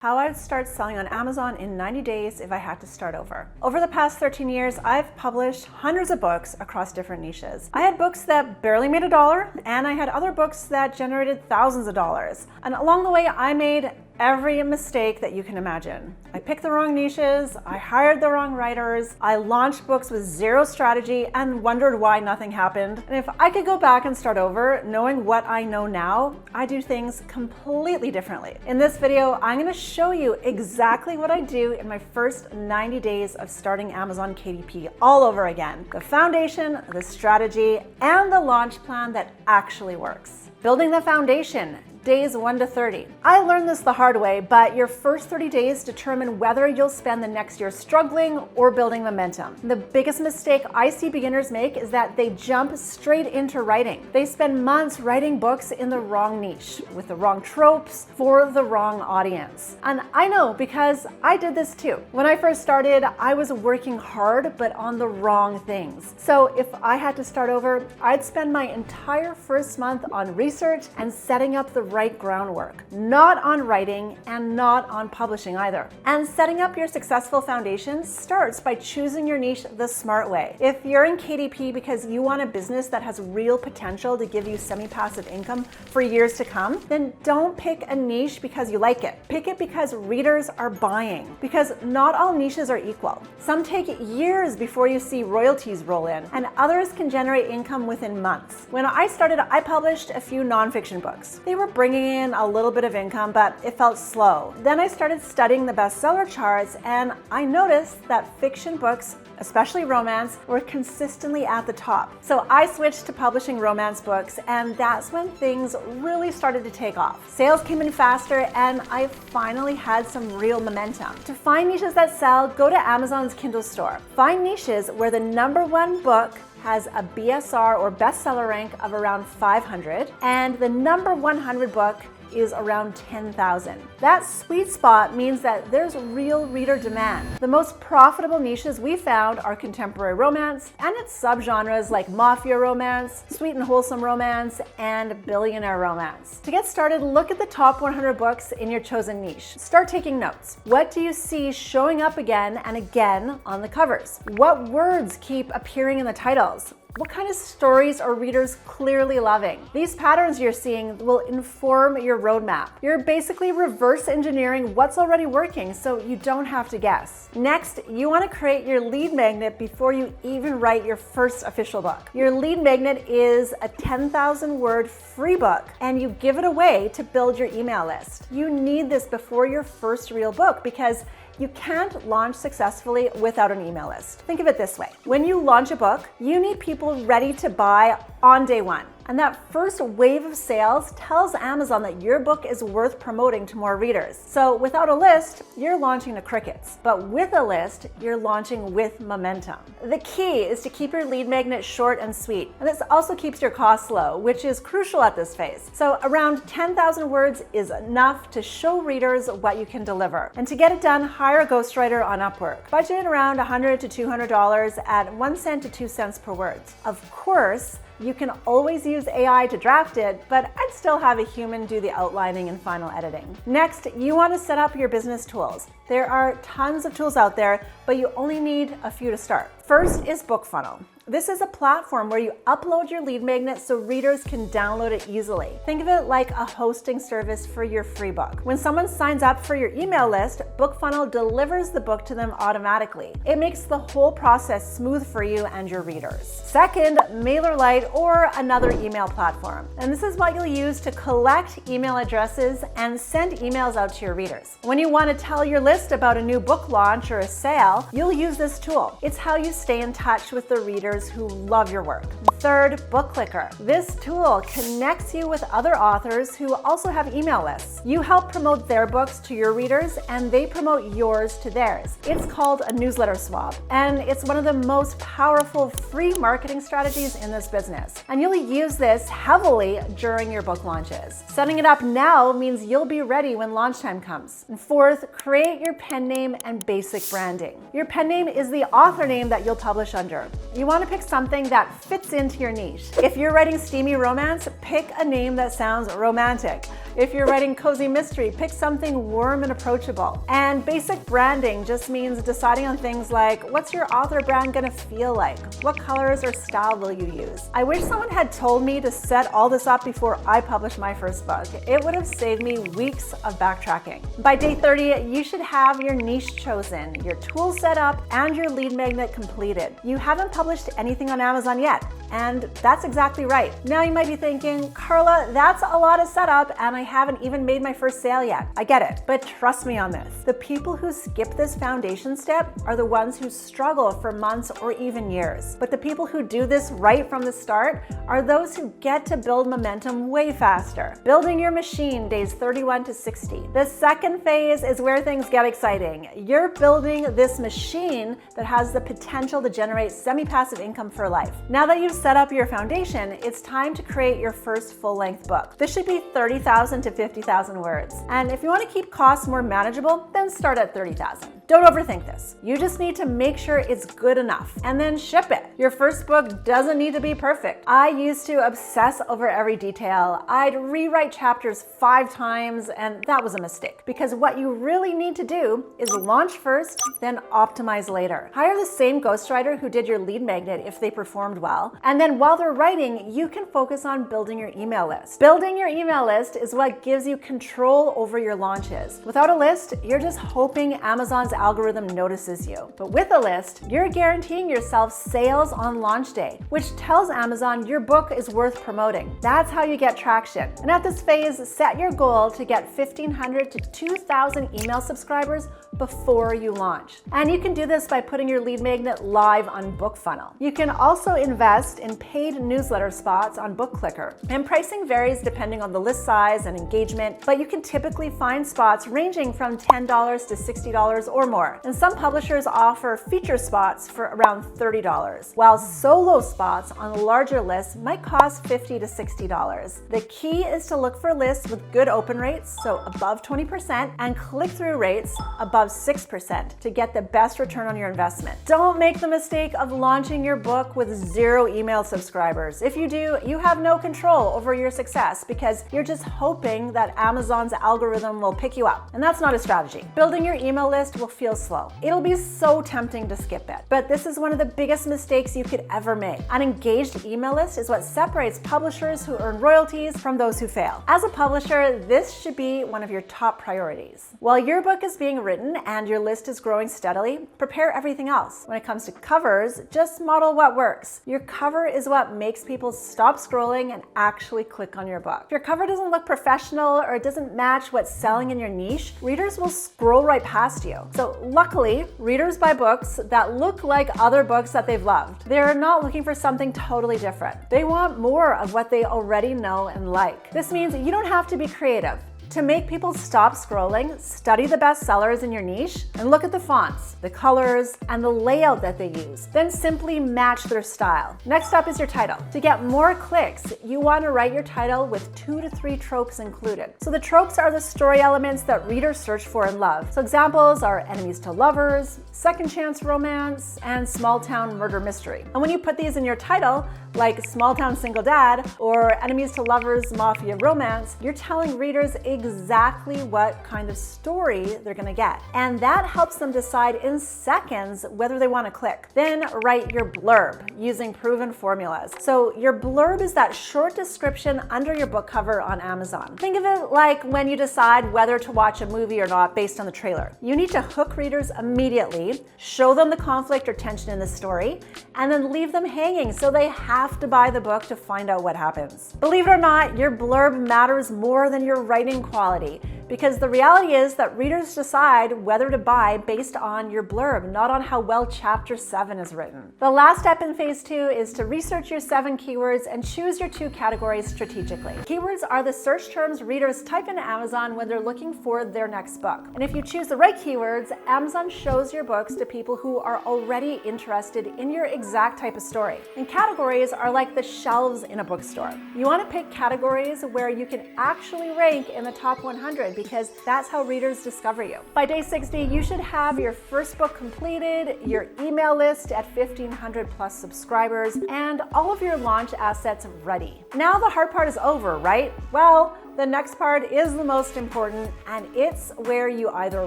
How I'd start selling on Amazon in 90 days if I had to start over. Over the past 13 years, I've published hundreds of books across different niches. I had books that barely made $1, and I had other books that generated thousands of dollars. And along the way, I made every mistake that you can imagine. I picked the wrong niches, I hired the wrong writers, I launched books with zero strategy and wondered why nothing happened. And if I could go back and start over, knowing what I know now, I do things completely differently. In this video, I'm gonna show you exactly what I do in my first 90 days of starting Amazon KDP all over again. The foundation, the strategy, and the launch plan that actually works. Building the foundation. Days 1 to 30. I learned this the hard way, but your first 30 days determine whether you'll spend the next year struggling or building momentum. The biggest mistake I see beginners make is that they jump straight into writing. They spend months writing books in the wrong niche, with the wrong tropes, for the wrong audience. And I know because I did this too. When I first started, I was working hard, but on the wrong things. So if I had to start over, I'd spend my entire first month on research and setting up the right groundwork, not on writing and not on publishing either. And setting up your successful foundation starts by choosing your niche the smart way. If you're in KDP because you want a business that has real potential to give you semi-passive income for years to come, then don't pick a niche because you like it. Pick it because readers are buying, because not all niches are equal. Some take years before you see royalties roll in, and others can generate income within months. When I started, I published a few nonfiction books. They were bringing in a little bit of income, but it felt slow. Then I started studying the bestseller charts, and I noticed that fiction books, especially romance, were consistently at the top. So I switched to publishing romance books, and that's when things really started to take off. Sales came in faster, and I finally had some real momentum. To find niches that sell, go to Amazon's Kindle store. Find niches where the #1 book has a BSR or bestseller rank of around 500, and the number 100 book is around 10,000. That sweet spot means that there's real reader demand. The most profitable niches we found are contemporary romance and its subgenres like mafia romance, sweet and wholesome romance, and billionaire romance. To get started, look at the top 100 books in your chosen niche. Start taking notes. What do you see showing up again and again on the covers? What words keep appearing in the titles? What kind of stories are readers clearly loving? These patterns you're seeing will inform your roadmap. You're basically reverse engineering what's already working so you don't have to guess. Next, you want to create your lead magnet before you even write your first official book. Your lead magnet is a 10,000-word free book, and you give it away to build your email list. You need this before your first real book because you can't launch successfully without an email list. Think of it this way. When you launch a book, you need people ready to buy on day one. And that first wave of sales tells Amazon that your book is worth promoting to more readers. So without a list, you're launching to crickets. But with a list, you're launching with momentum. The key is to keep your lead magnet short and sweet. And this also keeps your costs low, which is crucial at this phase. So around 10,000 words is enough to show readers what you can deliver. And to get it done, hire a ghostwriter on Upwork. Budget around $100 to $200 at 1 cent to 2 cents per word. Of course, you can always use AI to draft it, but I'd still have a human do the outlining and final editing. Next, you want to set up your business tools. There are tons of tools out there, but you only need a few to start. First is BookFunnel. This is a platform where you upload your lead magnet so readers can download it easily. Think of it like a hosting service for your free book. When someone signs up for your email list, BookFunnel delivers the book to them automatically. It makes the whole process smooth for you and your readers. Second, MailerLite or another email platform. And this is what you'll use to collect email addresses and send emails out to your readers. When you want to tell your list about a new book launch or a sale, you'll use this tool. It's how you stay in touch with the readers who love your work. Third, BookClicker. This tool connects you with other authors who also have email lists. You help promote their books to your readers and they promote yours to theirs. It's called a newsletter swap, and it's one of the most powerful free marketing strategies in this business. And you'll use this heavily during your book launches. Setting it up now means you'll be ready when launch time comes. And fourth, create your pen name and basic branding. Your pen name is the author name that you'll publish under. You want to pick something that fits into your niche. If you're writing steamy romance, pick a name that sounds romantic. If you're writing cozy mystery, pick something warm and approachable. And basic branding just means deciding on things like, what's your author brand gonna feel like? What colors or style will you use? I wish someone had told me to set all this up before I published my first book. It would have saved me weeks of backtracking. By day 30, you should have your niche chosen, your tools set up, and your lead magnet completed. You haven't published anything on Amazon yet, and that's exactly right. Now you might be thinking, Carla, that's a lot of setup, and I haven't even made my first sale yet. I get it, but trust me on this. The people who skip this foundation step are the ones who struggle for months or even years. But the people who do this right from the start are those who get to build momentum way faster. Building your machine days 31 to 60. The second phase is where things get exciting. You're building this machine that has the potential to generate semi-passive income for life. Now that you've set up your foundation, it's time to create your first full-length book. This should be 30,000 to 50,000 words. And if you want to keep costs more manageable, then start at 30,000. Don't overthink this. You just need to make sure it's good enough and then ship it. Your first book doesn't need to be perfect. I used to obsess over every detail. I'd rewrite chapters 5 times, and that was a mistake, because what you really need to do is launch first, then optimize later. Hire the same ghostwriter who did your lead magnet if they performed well, and then while they're writing, you can focus on building your email list. Building your email list is what gives you control over your launches. Without a list, you're just hoping Amazon's algorithm notices you. But with a list, you're guaranteeing yourself sales on launch day, which tells Amazon your book is worth promoting. That's how you get traction. And at this phase, set your goal to get 1,500 to 2,000 email subscribers before you launch. And you can do this by putting your lead magnet live on BookFunnel. You can also invest in paid newsletter spots on BookClicker. And pricing varies depending on the list size and engagement, but you can typically find spots ranging from $10 to $60 or more. And some publishers offer feature spots for around $30, while solo spots on larger lists might cost $50 to $60. The key is to look for lists with good open rates, so above 20%, and click-through rates above 6% to get the best return on your investment. Don't make the mistake of launching your book with 0 email subscribers. If you do, you have no control over your success because you're just hoping that Amazon's algorithm will pick you up. And that's not a strategy. Building your email list will feel slow. It'll be so tempting to skip it. But this is one of the biggest mistakes you could ever make. An engaged email list is what separates publishers who earn royalties from those who fail. As a publisher, this should be one of your top priorities. While your book is being written and your list is growing steadily, prepare everything else. When it comes to covers, just model what works. Your cover is what makes people stop scrolling and actually click on your book. If your cover doesn't look professional or it doesn't match what's selling in your niche, readers will scroll right past you. So luckily, readers buy books that look like other books that they've loved. They're not looking for something totally different. They want more of what they already know and like. This means you don't have to be creative. To make people stop scrolling, study the best sellers in your niche and look at the fonts, the colors, and the layout that they use. Then simply match their style. Next up is your title. To get more clicks, you want to write your title with 2 to 3 tropes included. So the tropes are the story elements that readers search for and love. So examples are enemies to lovers, second chance romance, and small town murder mystery. And when you put these in your title, like small town single dad or enemies to lovers mafia romance, you're telling readers exactly what kind of story they're gonna get. And that helps them decide in seconds whether they wanna click. Then write your blurb using proven formulas. So your blurb is that short description under your book cover on Amazon. Think of it like when you decide whether to watch a movie or not based on the trailer. You need to hook readers immediately, show them the conflict or tension in the story, and then leave them hanging so they have to buy the book to find out what happens. Believe it or not, your blurb matters more than your writing quality, because the reality is that readers decide whether to buy based on your blurb, not on how well chapter 7 is written. The last step in phase 2 is to research your 7 keywords and choose your 2 categories strategically. Keywords are the search terms readers type into Amazon when they're looking for their next book. And if you choose the right keywords, Amazon shows your books to people who are already interested in your exact type of story. And categories are like the shelves in a bookstore. You want to pick categories where you can actually rank in the top 100 because that's how readers discover you. By day 60, you should have your first book completed, your email list at 1,500 plus subscribers, and all of your launch assets ready. Now the hard part is over, right? Well, the next part is the most important, and it's where you either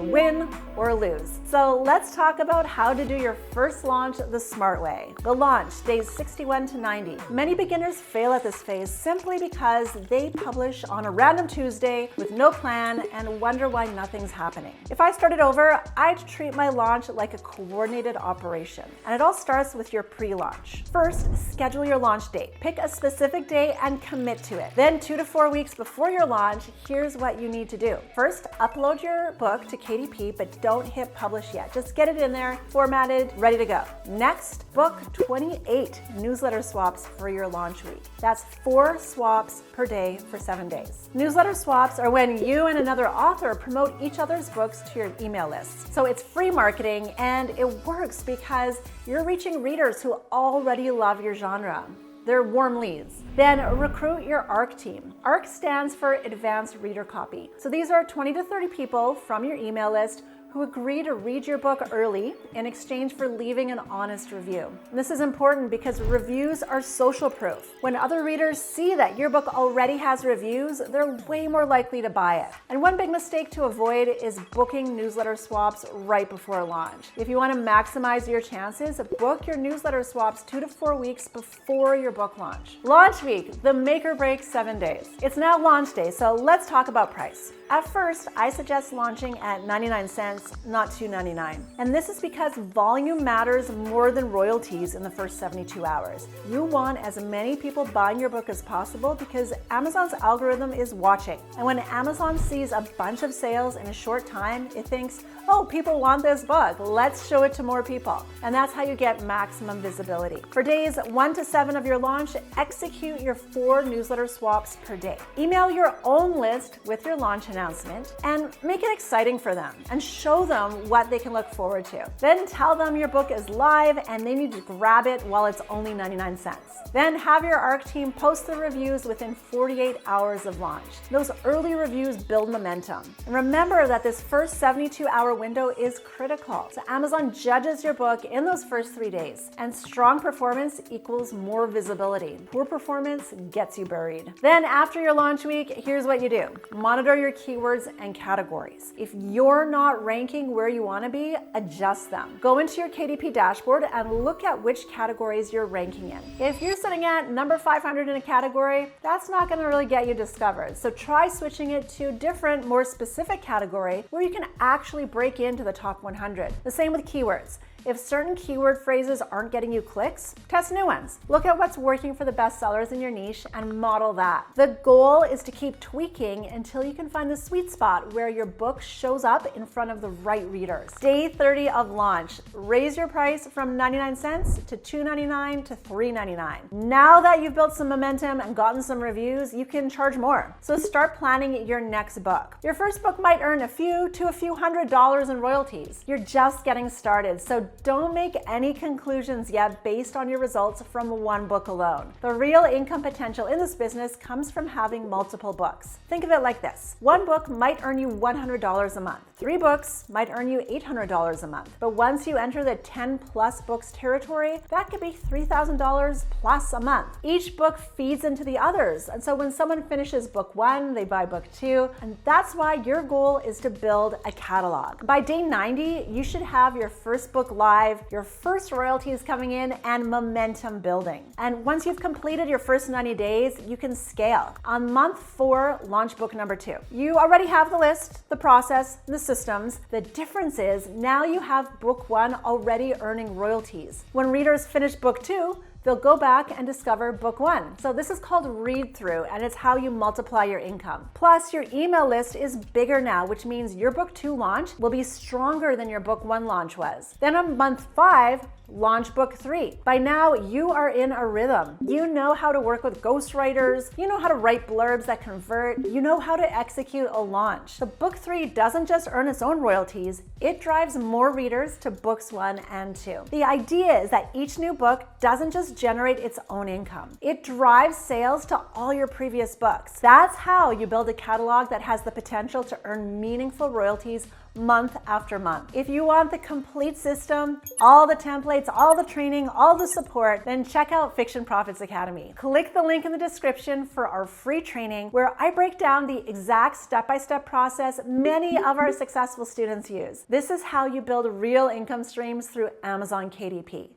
win or lose. So let's talk about how to do your first launch the smart way. The launch, days 61 to 90. Many beginners fail at this phase simply because they publish on a random Tuesday with no plan and wonder why nothing's happening. If I started over, I'd treat my launch like a coordinated operation, and it all starts with your pre-launch. First, schedule your launch date. Pick a specific day and commit to it. Then 2 to 4 weeks before your launch, here's what you need to do. First, upload your book to KDP, but don't hit publish yet. Just get it in there, formatted, ready to go. Next, book 28 newsletter swaps for your launch week. That's 4 swaps per day for 7 days. Newsletter swaps are when you and another author promote each other's books to your email list. So it's free marketing, and it works because you're reaching readers who already love your genre. They're warm leads. Then recruit your ARC team. ARC stands for Advanced Reader Copy. So these are 20 to 30 people from your email list who agree to read your book early in exchange for leaving an honest review. And this is important because reviews are social proof. When other readers see that your book already has reviews, they're way more likely to buy it. And one big mistake to avoid is booking newsletter swaps right before launch. If you want to maximize your chances, book your newsletter swaps 2 to 4 weeks before your book launch. Launch week, the make or break 7 days. It's now launch day, so let's talk about price. At first, I suggest launching at 99 cents, not $2.99. And this is because volume matters more than royalties in the first 72 hours. You want as many people buying your book as possible because Amazon's algorithm is watching. And when Amazon sees a bunch of sales in a short time, it thinks, oh, people want this book, let's show it to more people. And that's how you get maximum visibility. For days 1 to 7 of your launch, execute your 4 newsletter swaps per day. Email your own list with your launch announcement and make it exciting for them and show them what they can look forward to. Then tell them your book is live and they need to grab it while it's only 99 cents. Then have your ARC team post the reviews within 48 hours of launch. Those early reviews build momentum. And remember that this first 72-hour window is critical. So Amazon judges your book in those first 3 days, and strong performance equals more visibility. Poor performance gets you buried. Then after your launch week, here's what you do. Monitor your keywords and categories. If you're not ranking where you want to be, adjust them. Go into your KDP dashboard and look at which categories you're ranking in. If you're sitting at number 500 in a category, that's not going to really get you discovered. So try switching it to a different, more specific category where you can actually break into the top 100. The same with keywords. If certain keyword phrases aren't getting you clicks, test new ones. Look at what's working for the best sellers in your niche and model that. The goal is to keep tweaking until you can find the sweet spot where your book shows up in front of the right readers. Day 30 of launch, raise your price from 99 cents to $2.99 to $3.99. Now that you've built some momentum and gotten some reviews, you can charge more. So start planning your next book. Your first book might earn a few $100 in royalties. You're just getting started, so don't make any conclusions yet based on your results from one book alone. The real income potential in this business comes from having multiple books. Think of it like this. One book might earn you $100 a month. 3 books might earn you $800 a month. But once you enter the 10 plus books territory, that could be $3,000 plus a month. Each book feeds into the others. And so when someone finishes book 1, they buy book 2. And that's why your goal is to build a catalog. By day 90, you should have your first book live, your first royalties coming in, and momentum building. And once you've completed your first 90 days, you can scale. On month 4, launch book number 2. You already have the list, the process, the systems. The difference is now you have book 1 already earning royalties. When readers finish book 2, they'll go back and discover book 1. So this is called read through, and it's how you multiply your income. Plus, your email list is bigger now, which means your book 2 launch will be stronger than your book 1 launch was. Then on month 5, launch book 3. By now, you are in a rhythm. You know how to work with ghostwriters. You know how to write blurbs that convert. You know how to execute a launch. The book 3 doesn't just earn its own royalties, it drives more readers to books 1 and 2. The idea is that each new book doesn't just just generate its own income. It drives sales to all your previous books. That's how you build a catalog that has the potential to earn meaningful royalties month after month. If you want the complete system, all the templates, all the training, all the support, then check out Fiction Profits Academy. Click the link in the description for our free training where I break down the exact step-by-step process many of our successful students use. This is how you build real income streams through Amazon KDP.